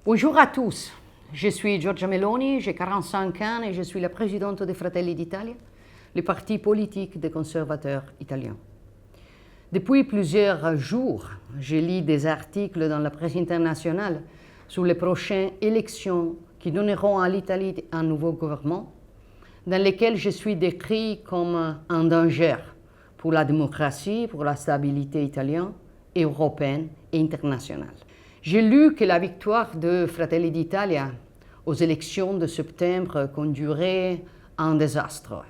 Bonjour à tous, je suis Giorgia Meloni, j'ai 45 ans et je suis la présidente de Fratelli d'Italia, le parti politique des conservateurs italiens. Depuis plusieurs jours, je lis des articles dans la presse internationale sur les prochaines élections qui donneront à l'Italie un nouveau gouvernement, dans lesquels je suis décrit comme un danger pour la démocratie, pour la stabilité italienne, européenne et internationale. J'ai lu que la victoire de Fratelli d'Italia aux élections de septembre conduirait à un désastre,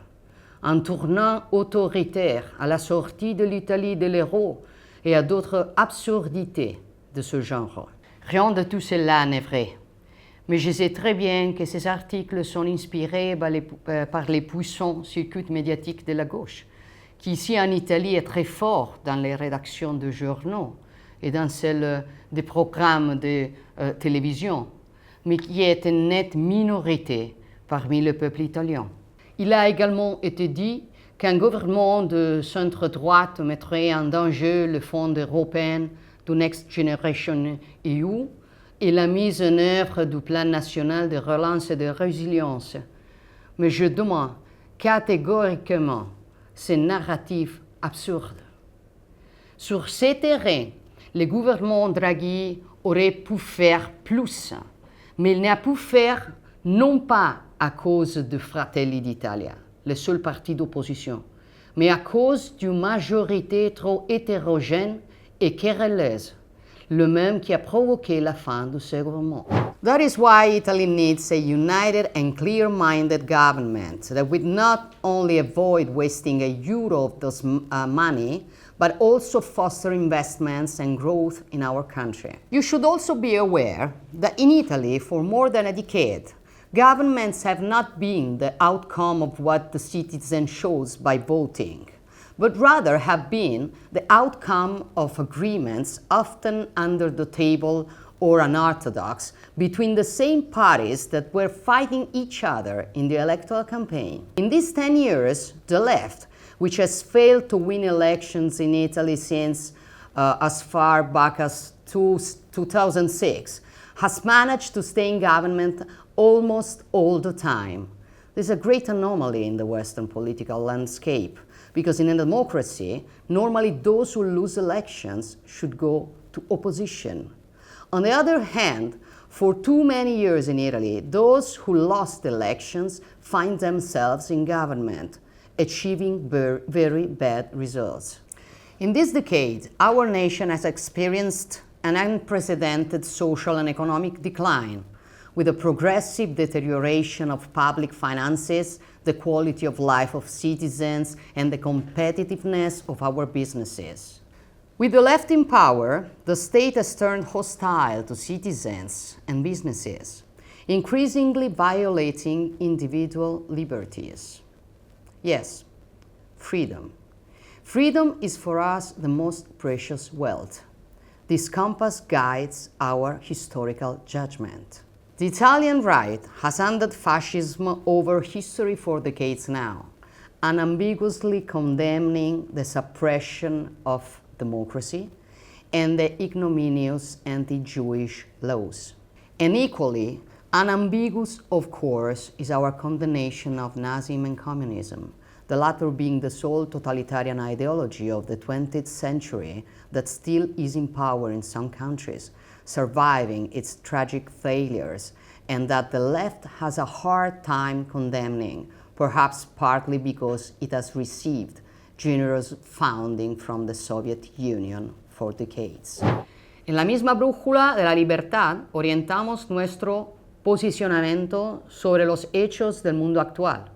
un tournant autoritaire à la sortie de l'Italie de l'euro et à d'autres absurdités de ce genre. Rien de tout cela n'est vrai, mais je sais très bien que ces articles sont inspirés par les puissants circuits médiatiques de la gauche, qui ici en Italie est très fort dans les rédactions de journaux et dans celles des programmes de télévision, mais qui est une nette minorité parmi le peuple italien. Il a également été dit qu'un gouvernement de centre-droite mettrait en danger le Fonds européen du Next Generation EU et la mise en œuvre du Plan national de relance et de résilience. Mais je demande catégoriquement ces narratifs absurdes. Sur ces terrains, le gouvernement Draghi aurait pu faire plus, mais il n'a pu faire non pas à cause de Fratelli d'Italia, le seul parti d'opposition, mais à cause d'une majorité trop hétérogène et querelleuse, le même qui a provoqué la fin de ce gouvernement. That is why Italy needs a united and clear-minded government that would not only avoid wasting a euro of this money, but also foster investments and growth in our country. You should also be aware that in Italy, for more than a decade, governments have not been the outcome of what the citizen chose by voting, but rather have been the outcome of agreements, often under the table or unorthodox, between the same parties that were fighting each other in the electoral campaign. In these 10 years, the left, which has failed to win elections in Italy since as far back as 2006, has managed to stay in government almost all the time. This is a great anomaly in the Western political landscape, because in a democracy, normally those who lose elections should go to opposition. On the other hand, for too many years in Italy, those who lost elections find themselves in government, achieving very bad results. In this decade, our nation has experienced an unprecedented social and economic decline, with a progressive deterioration of public finances, the quality of life of citizens, and the competitiveness of our businesses. With the left in power, the state has turned hostile to citizens and businesses, increasingly violating individual liberties. Yes, freedom. Freedom is for us the most precious wealth. This compass guides our historical judgment. The Italian right has handed fascism over history for decades now, unambiguously condemning the suppression of democracy and the ignominious anti-Jewish laws. And equally unambiguous, of course, is our condemnation of Nazism and communism, the latter being the sole totalitarian ideology of the 20th century that still is in power in some countries, surviving its tragic failures, and that the left has a hard time condemning, perhaps partly because it has received generous funding from the Soviet Union for decades. En la misma brújula de la libertad orientamos nuestro posicionamiento sobre los hechos del mundo actual,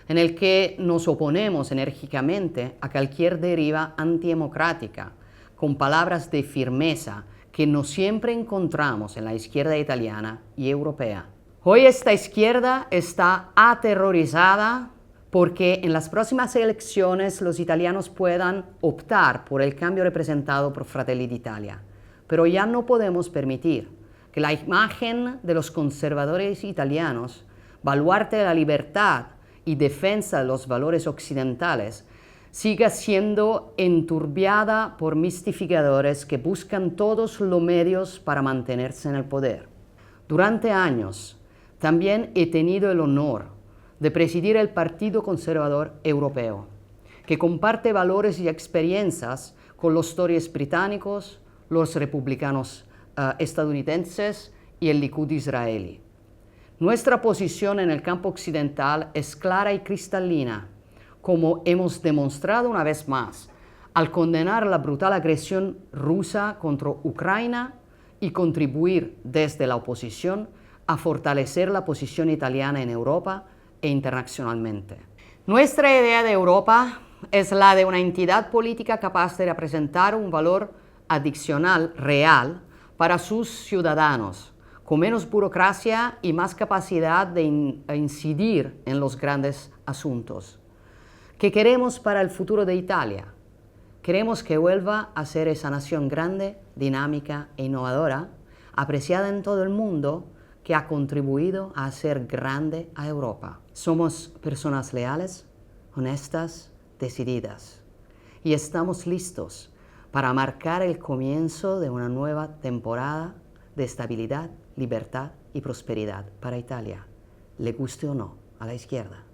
en el que nos oponemos enérgicamente a cualquier deriva antidemocrática, con palabras de firmeza que no siempre encontramos en la izquierda italiana y europea. Hoy esta izquierda está aterrorizada porque en las próximas elecciones los italianos puedan optar por el cambio representado por Fratelli d'Italia. Pero ya no podemos permitir que la imagen de los conservadores italianos, baluarte de la libertad y defensa de los valores occidentales, siga siendo enturbiada por mistificadores que buscan todos los medios para mantenerse en el poder. Durante años también he tenido el honor de presidir el Partido Conservador Europeo, que comparte valores y experiencias con los Tories británicos, los republicanos estadounidenses y el Likud israelí. Nuestra posición en el campo occidental es clara y cristalina, como hemos demostrado una vez más, al condenar la brutal agresión rusa contra Ucrania y contribuir desde la oposición a fortalecer la posición italiana en Europa e internacionalmente. Nuestra idea de Europa es la de una entidad política capaz de representar un valor adicional real para sus ciudadanos, con menos burocracia y más capacidad de incidir en los grandes asuntos. ¿Qué queremos para el futuro de Italia? Queremos que vuelva a ser esa nación grande, dinámica e innovadora, apreciada en todo el mundo, que ha contribuido a hacer grande a Europa. Somos personas leales, honestas, decididas, y estamos listos para marcar el comienzo de una nueva temporada de estabilidad, libertad y prosperidad para Italia, le guste o no a la izquierda.